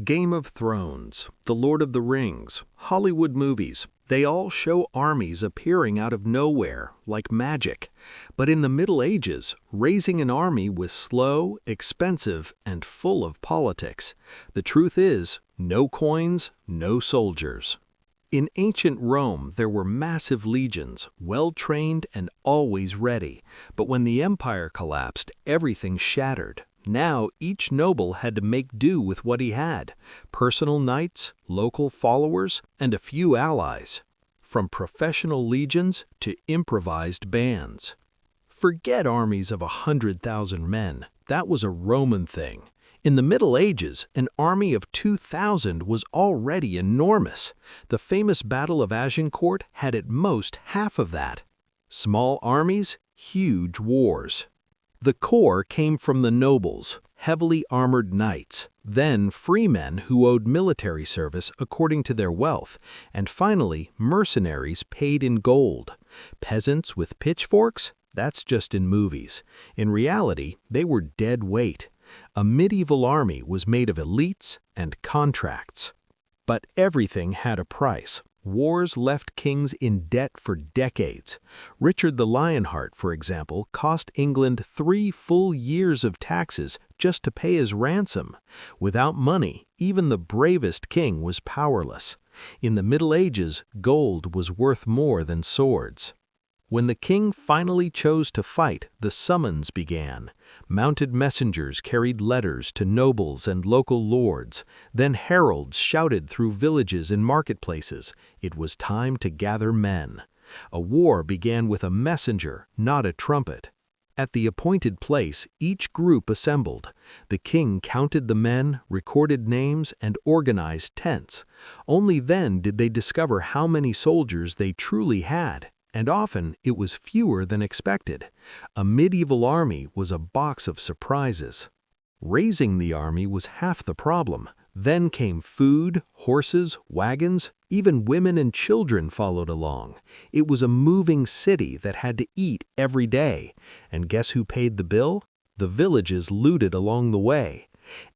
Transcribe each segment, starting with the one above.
Game of Thrones, The Lord of the Rings, Hollywood movies, they all show armies appearing out of nowhere, like magic. But in the Middle Ages, raising an army was slow, expensive, and full of politics. The truth is, no coins, no soldiers. In ancient Rome, there were massive legions, well-trained and always ready. But when the empire collapsed, everything shattered. Now, each noble had to make do with what he had: personal knights, local followers, and a few allies. From professional legions to improvised bands. Forget armies of 100,000 men. That was a Roman thing. In the Middle Ages, an army of 2,000 was already enormous. The famous Battle of Agincourt had at most half of that. Small armies, huge wars. The core came from the nobles, heavily armored knights, then freemen who owed military service according to their wealth, and finally mercenaries paid in gold. Peasants with pitchforks? That's just in movies. In reality, they were dead weight. A medieval army was made of elites and contracts. But everything had a price. Wars left kings in debt for decades. Richard the Lionheart, for example, cost England 3 full years of taxes just to pay his ransom. Without money, even the bravest king was powerless. In the Middle Ages, gold was worth more than swords. When the king finally chose to fight, the summons began. Mounted messengers carried letters to nobles and local lords. Then heralds shouted through villages and marketplaces. It was time to gather men. A war began with a messenger, not a trumpet. At the appointed place, each group assembled. The king counted the men, recorded names, and organized tents. Only then did they discover how many soldiers they truly had. And often it was fewer than expected. A medieval army was a box of surprises. Raising the army was half the problem. Then came food, horses, wagons, even women and children followed along. It was a moving city that had to eat every day. And guess who paid the bill? The villages looted along the way.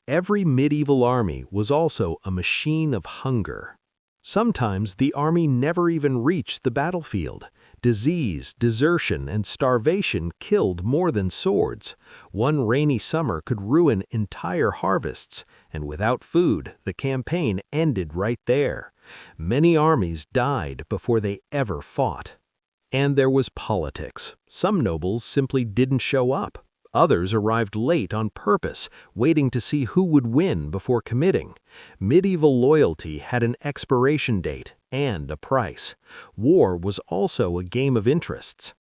Every medieval army was also a machine of hunger. Sometimes the army never even reached the battlefield. Disease, desertion, and starvation killed more than swords. One rainy summer could ruin entire harvests, and without food, the campaign ended right there. Many armies died before they ever fought. And there was politics. Some nobles simply didn't show up. Others arrived late on purpose, waiting to see who would win before committing. Medieval loyalty had an expiration date and a price. War was also a game of interests.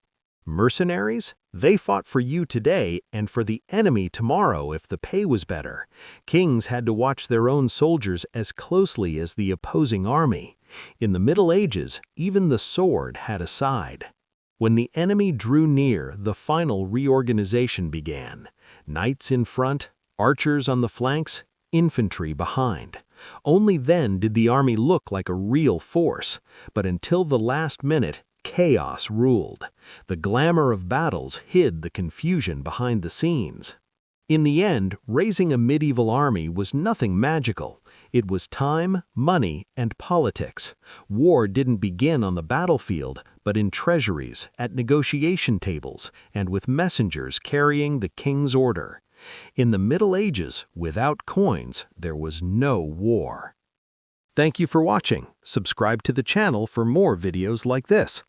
Mercenaries? They fought for you today and for the enemy tomorrow if the pay was better. Kings had to watch their own soldiers as closely as the opposing army. In the Middle Ages, even the sword had a side. When the enemy drew near, the final reorganization began. Knights in front, archers on the flanks, infantry behind. Only then did the army look like a real force. But until the last minute, chaos ruled. The glamour of battles hid the confusion behind the scenes. In the end, raising a medieval army was nothing magical. It was time, money, and politics. War didn't begin on the battlefield, but in treasuries, at negotiation tables, and with messengers carrying the king's order. In the Middle Ages, without coins, there was no war. Thank you for watching. Subscribe to the channel for more videos like this.